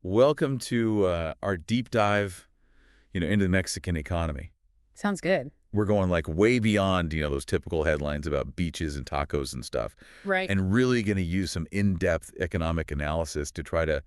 Welcome to our deep dive, into the Mexican economy. Sounds good. We're going like way beyond, those typical headlines about beaches and tacos and stuff, Right. and really going to use some in-depth economic analysis to try to,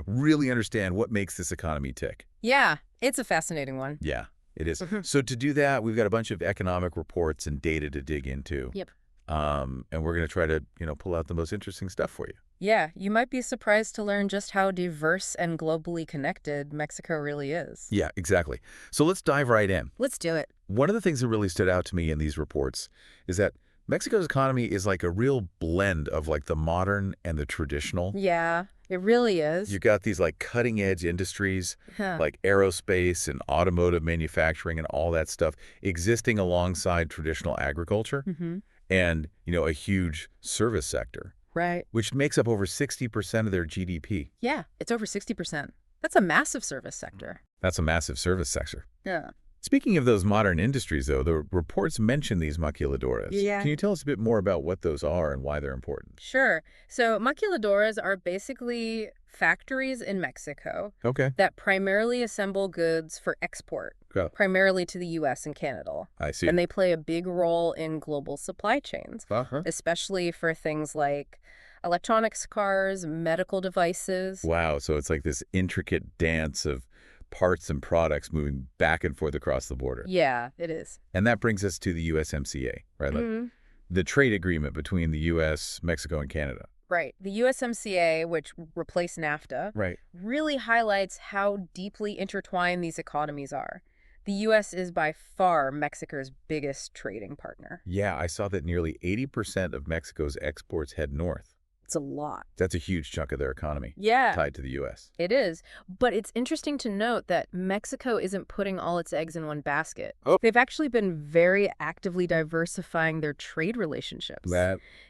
really understand what makes this economy tick. Yeah, it's a fascinating one. Yeah, it is. Mhm. So to do that, we've got a bunch of economic reports and data to dig into. Yep. And we're going to try to, pull out the most interesting stuff for you. Yeah, you might be surprised to learn just how diverse and globally connected Mexico really is. Yeah, exactly. So let's dive right in. Let's do it. One of the things that really stood out to me in these reports is that Mexico's economy is like a real blend of like the modern and the traditional. Yeah, it really is. You got these like cutting edge industries Huh. like aerospace and automotive manufacturing and all that stuff existing alongside traditional agriculture Mm-hmm. and, a huge service sector, Right. which makes up over 60% of their GDP. Yeah, it's over 60%. That's a massive service sector. That's a massive service sector. Yeah. Speaking of those modern industries, though, the reports mention these maquiladoras. Yeah. Can you tell us a bit more about what those are and why they're important? Sure. So maquiladoras are basically factories in Mexico Okay. that primarily assemble goods for export, Go. primarily to the U.S. and Canada. I see. And they play a big role in global supply chains, Uh-huh. especially for things like electronics cars, medical devices. Wow, so it's like this intricate dance of parts and products moving back and forth across the border. Yeah, it is. And that brings us to the USMCA, right? Like Mhm. the trade agreement between the U.S., Mexico, and Canada. Right. The USMCA, which replaced NAFTA, Right. really highlights how deeply intertwined these economies are. The U.S. is by far Mexico's biggest trading partner. Yeah, I saw that nearly 80% of Mexico's exports head north. It's a lot. That's a huge chunk of their economy Yeah. tied to the U.S. It is. But it's interesting to note that Mexico isn't putting all its eggs in one basket. Oh. They've actually been very actively diversifying their trade relationships.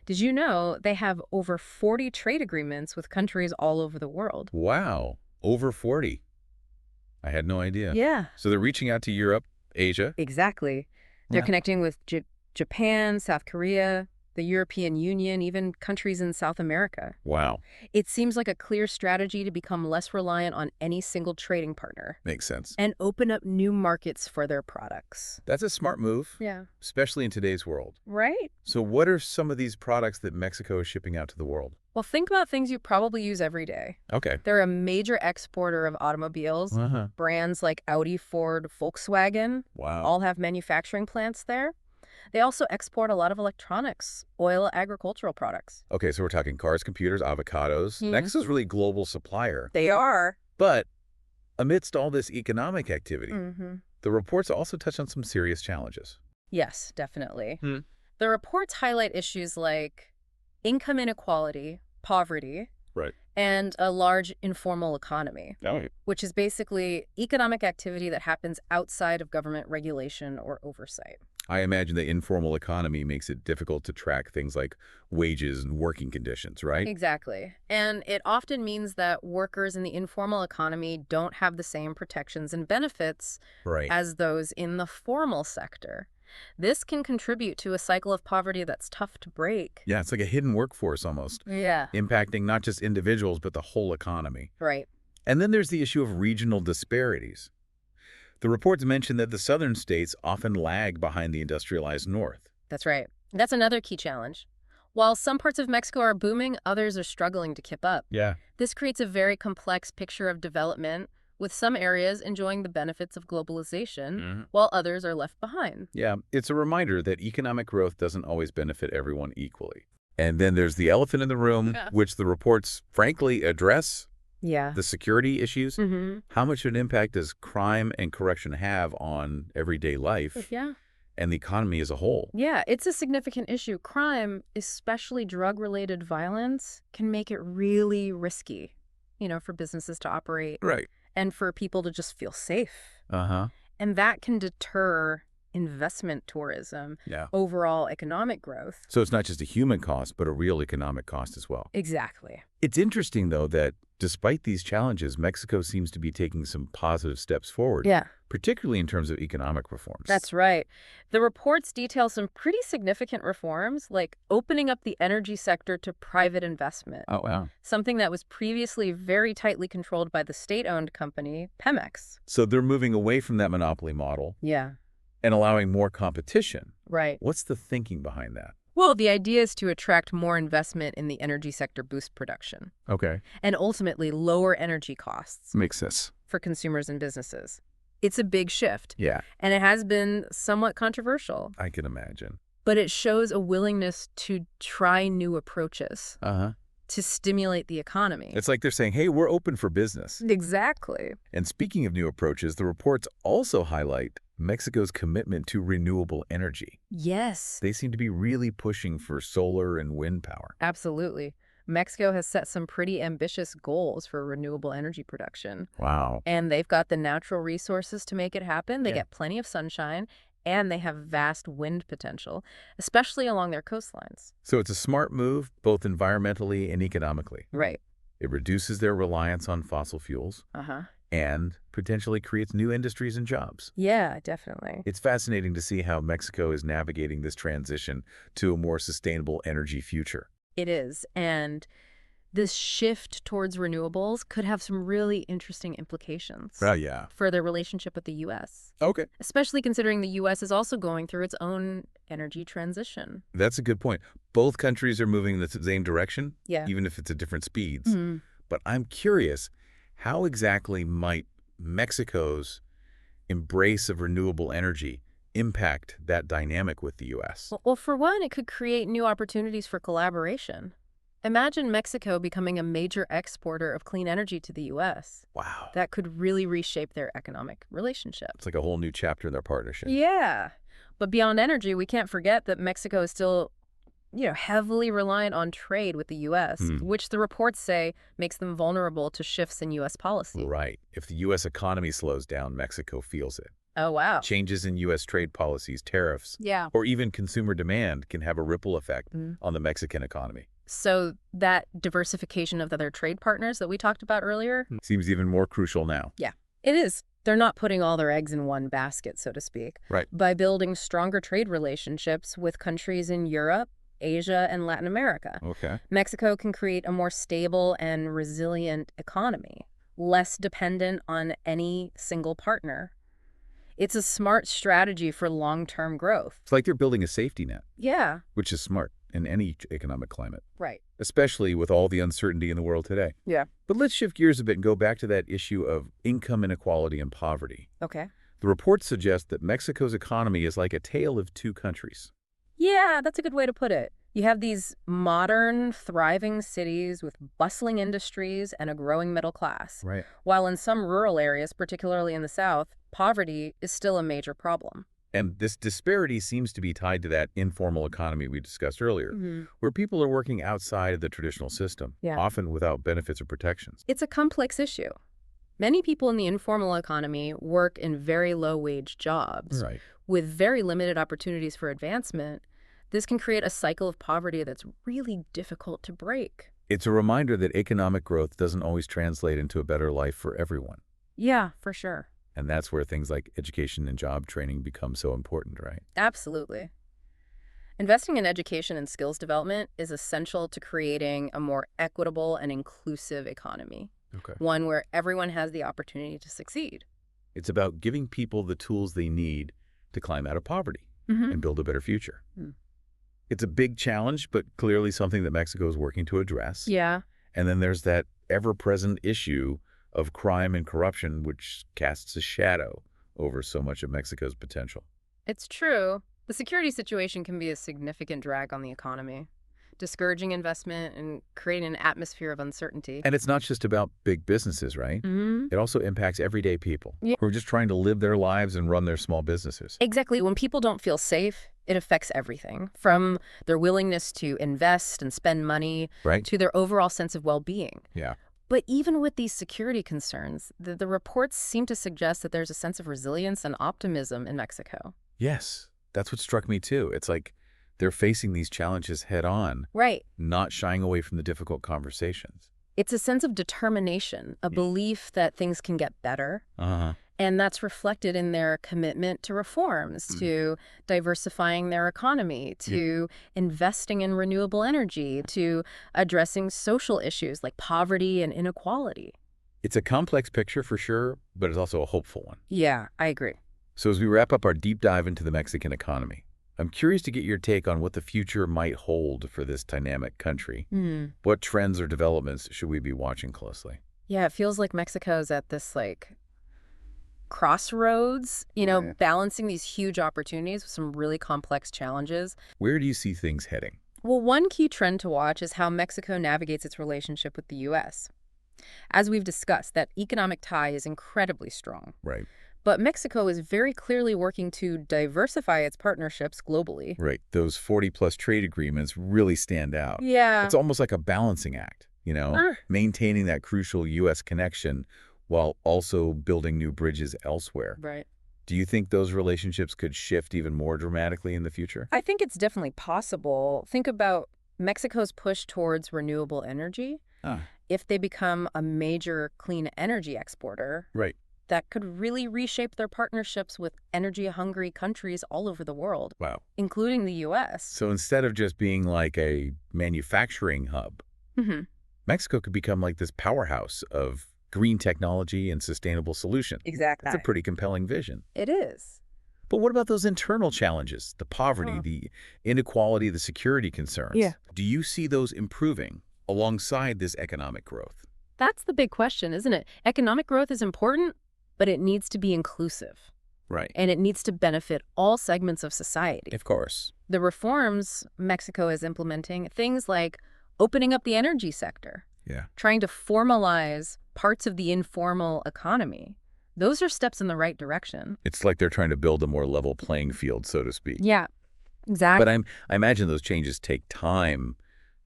Did you know they have over 40 trade agreements with countries all over the world? Wow, over 40. I had no idea. Yeah. So they're reaching out to Europe, Asia. Exactly. They're Yeah. connecting with Japan, South Korea, the European Union, even countries in South America. Wow, It seems like a clear strategy to become less reliant on any single trading partner makes sense. and open up new markets for their products. That's a smart move, Yeah. especially in today's world. Right? So what are some of these products that Mexico is shipping out to the world? Well, think about things you probably use every day. Okay. They're a major exporter of automobiles. Uh-huh. Brands like Audi, Ford, Volkswagen Wow. all have manufacturing plants there. They also export a lot of electronics, oil, agricultural products. Okay, so we're talking cars, computers, avocados. Mhm. Mexico's really a global supplier. They are. But amidst all this economic activity, Mm-hmm. the reports also touch on some serious challenges. Yes, definitely. Hmm. The reports highlight issues like income inequality, poverty, Right. and a large informal economy, Oh, which is basically economic activity that happens outside of government regulation or oversight. I imagine the informal economy makes it difficult to track things like wages and working conditions, right? Exactly. And it often means that workers in the informal economy don't have the same protections and benefits Right. as those in the formal sector. This can contribute to a cycle of poverty that's tough to break. Yeah, it's like a hidden workforce almost, Yeah. impacting not just individuals, but the whole economy. Right. And then there's the issue of regional disparities. The reports mention that the southern states often lag behind the industrialized north. That's right. That's another key challenge. While some parts of Mexico are booming, others are struggling to keep up. Yeah. This creates a very complex picture of development, with some areas enjoying the benefits of globalization, while others are left behind. Yeah, it's a reminder that economic growth doesn't always benefit everyone equally. And then there's the elephant in the room, Yeah. which the reports frankly address, Yeah. the security issues. Mm-hmm. How much of an impact does crime and corruption have on everyday life Yeah. and the economy as a whole? Yeah, it's a significant issue. Crime, especially drug-related violence, can make it really risky, for businesses to operate Right. and for people to just feel safe. Uh-huh. And that can deter investment tourism, Yeah. overall economic growth. So it's not just a human cost, but a real economic cost as well. Exactly. It's interesting, though, that Despite these challenges, Mexico seems to be taking some positive steps forward, Yeah, particularly in terms of economic reforms. that's right. The reports detail some pretty significant reforms, like opening up the energy sector to private investment, Oh, wow. something that was previously very tightly controlled by the state-owned company, Pemex. So they're moving away from that monopoly model Yeah, and allowing more competition. right. What's the thinking behind that? Well, the idea is to attract more investment in the energy sector, boost production, Okay. and ultimately lower energy costs Makes sense. for consumers and businesses. It's a big shift, Yeah, and it has been somewhat controversial, I can imagine. but it shows a willingness to try new approaches Uh-huh. to stimulate the economy. It's like they're saying, hey, we're open for business. Exactly. And speaking of new approaches, the reports also highlight Mexico's commitment to renewable energy. Yes, They seem to be really pushing for solar and wind power. absolutely. Mexico has set some pretty ambitious goals for renewable energy production, Wow. and they've got the natural resources to make it happen. They Yeah. get plenty of sunshine, and they have vast wind potential, especially along their coastlines. So it's a smart move, both environmentally and economically. Right. It reduces their reliance on fossil fuels Uh-huh. and potentially creates new industries and jobs. Yeah, definitely. It's fascinating to see how Mexico is navigating this transition to a more sustainable energy future. It is. And this shift towards renewables could have some really interesting implications Yeah. for their relationship with the U.S., Okay. especially considering the U.S. is also going through its own energy transition. That's a good point. Both countries are moving in the same direction, Yeah. even if it's at different speeds. Mhm. But I'm curious, how exactly might Mexico's embrace of renewable energy impact that dynamic with the U.S.? Well, for one, it could create new opportunities for collaboration. Imagine Mexico becoming a major exporter of clean energy to the U.S. Wow. That could really reshape their economic relationship. It's like a whole new chapter in their partnership. Yeah. But beyond energy, we can't forget that Mexico is still, heavily reliant on trade with the U.S., which the reports say makes them vulnerable to shifts in U.S. policy. Right. If the U.S. economy slows down, Mexico feels it. Oh, wow. Changes in U.S. trade policies, tariffs, Yeah. or even consumer demand can have a ripple effect on the Mexican economy. So that diversification of their trade partners that we talked about earlier? Seems even more crucial now. Yeah, it is. They're not putting all their eggs in one basket, so to speak. Right. By building stronger trade relationships with countries in Europe, Asia, and Latin America, Okay. Mexico can create a more stable and resilient economy, less dependent on any single partner. It's a smart strategy for long-term growth. It's like they're building a safety net, Yeah, which is smart in any economic climate, right. especially with all the uncertainty in the world today. Yeah. But let's shift gears a bit and go back to that issue of income inequality and poverty. Okay. The reports suggest that Mexico's economy is like a tale of two countries. Yeah, that's a good way to put it. You have these modern, thriving cities with bustling industries and a growing middle class. Right. While in some rural areas, particularly in the South, poverty is still a major problem. And this disparity seems to be tied to that informal economy we discussed earlier, where people are working outside of the traditional system, Yeah. often without benefits or protections. It's a complex issue. Many people in the informal economy work in very low-wage jobs Right. with very limited opportunities for advancement. This can create a cycle of poverty that's really difficult to break. It's a reminder that economic growth doesn't always translate into a better life for everyone. Yeah, for sure. And that's where things like education and job training become so important, right? Absolutely. Investing in education and skills development is essential to creating a more equitable and inclusive economy, Okay. one where everyone has the opportunity to succeed. It's about giving people the tools they need to climb out of poverty and build a better future. Mm. It's a big challenge, but clearly something that Mexico is working to address. Yeah. And then there's that ever-present issue of crime and corruption, which casts a shadow over so much of Mexico's potential. It's true. The security situation can be a significant drag on the economy, discouraging investment and creating an atmosphere of uncertainty. And it's not just about big businesses, right? It also impacts everyday people Yeah. who are just trying to live their lives and run their small businesses. Exactly. When people don't feel safe, it affects everything, from their willingness to invest and spend money Right? to their overall sense of well-being. Yeah. But even with these security concerns, the reports seem to suggest that there's a sense of resilience and optimism in Mexico. Yes. That's what struck me too. It's like they're facing these challenges head on, Right. not shying away from the difficult conversations. It's a sense of determination, a belief that things can get better. Uh-huh. And that's reflected in their commitment to reforms, to diversifying their economy, to investing in renewable energy, to addressing social issues like poverty and inequality. It's a complex picture for sure, but it's also a hopeful one. Yeah, I agree. So as we wrap up our deep dive into the Mexican economy, I'm curious to get your take on what the future might hold for this dynamic country. What trends or developments should we be watching closely? Yeah, it feels like Mexico's at this crossroads, balancing these huge opportunities with some really complex challenges. Where do you see things heading? Well, one key trend to watch is how Mexico navigates its relationship with the U.S. As we've discussed, that economic tie is incredibly strong. Right. But Mexico is very clearly working to diversify its partnerships globally. Right. Those 40-plus trade agreements really stand out. Yeah. It's almost like a balancing act, maintaining that crucial U.S. connection while also building new bridges elsewhere. Right. Do you think those relationships could shift even more dramatically in the future? I think it's definitely possible. Think about Mexico's push towards renewable energy. If they become a major clean energy exporter, right, that could really reshape their partnerships with energy-hungry countries all over the world. Wow. Including the U.S. So instead of just being like a manufacturing hub, Mexico could become like this powerhouse of green technology and sustainable solutions. Exactly. That's a pretty compelling vision. It is. But what about those internal challenges, the poverty, the inequality, the security concerns? Yeah. Do you see those improving alongside this economic growth? That's the big question, isn't it? Economic growth is important, but it needs to be inclusive. Right. And it needs to benefit all segments of society. Of course. The reforms Mexico is implementing, things like opening up the energy sector, trying to formalize parts of the informal economy, those are steps in the right direction. It's like they're trying to build a more level playing field, so to speak. Yeah, exactly. But I imagine those changes take time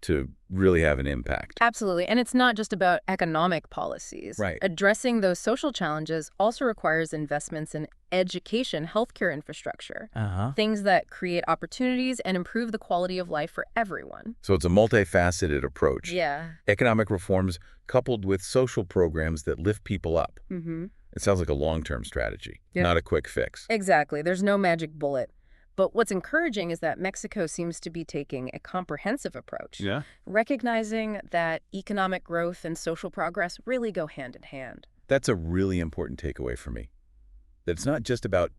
to really have an impact. Absolutely. And it's not just about economic policies. Right. Addressing those social challenges also requires investments in education, healthcare infrastructure, things that create opportunities and improve the quality of life for everyone. So it's a multifaceted approach. Yeah. Economic reforms coupled with social programs that lift people up. It sounds like a long-term strategy, not a quick fix. Exactly. There's no magic bullet. But what's encouraging is that Mexico seems to be taking a comprehensive approach, recognizing that economic growth and social progress really go hand in hand. That's a really important takeaway for me. That it's not just about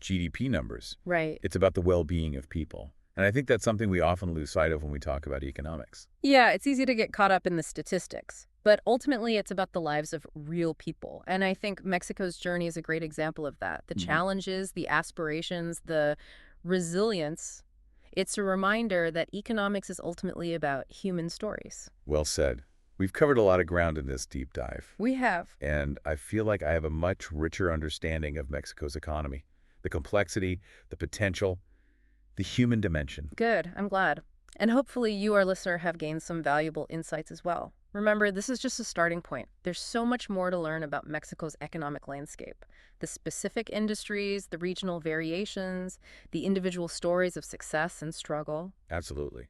GDP numbers. Right. It's about the well-being of people. And I think that's something we often lose sight of when we talk about economics. Yeah, it's easy to get caught up in the statistics. But ultimately, it's about the lives of real people. And I think Mexico's journey is a great example of that. The challenges, the aspirations, the resilience. It's a reminder that economics is ultimately about human stories. Well said. We've covered a lot of ground in this deep dive. We have. And I feel like I have a much richer understanding of Mexico's economy, the complexity, the potential, the human dimension. Good. I'm glad. And hopefully you, our listener, have gained some valuable insights as well. Remember, this is just a starting point. There's so much more to learn about Mexico's economic landscape, the specific industries, the regional variations, the individual stories of success and struggle. Absolutely.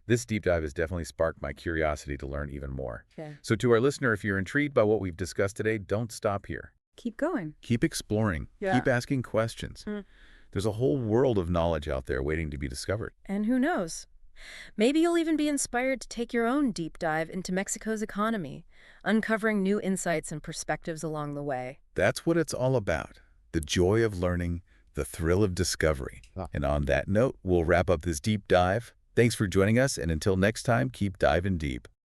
This deep dive has definitely sparked my curiosity to learn even more. Yeah. So to our listener, if you're intrigued by what we've discussed today, don't stop here. Keep going. Keep exploring. Yeah. Keep asking questions. There's a whole world of knowledge out there waiting to be discovered. And who knows? Maybe you'll even be inspired to take your own deep dive into Mexico's economy, uncovering new insights and perspectives along the way. That's what it's all about. The joy of learning, the thrill of discovery. And on that note, we'll wrap up this deep dive. Thanks for joining us, and until next time, keep diving deep.